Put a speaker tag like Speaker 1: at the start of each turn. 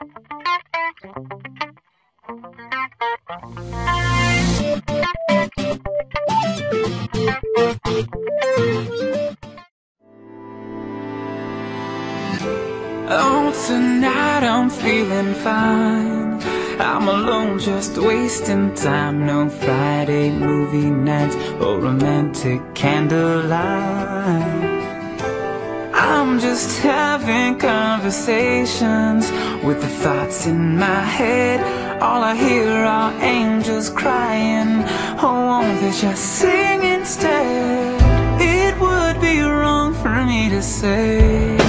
Speaker 1: Oh, tonight I'm feeling fine. I'm alone, just wasting time. No Friday movie nights or romantic candlelight. I'm just having conversations with the thoughts in my head. All I hear are angels crying. Oh, won't they just sing instead? It would be wrong for me to say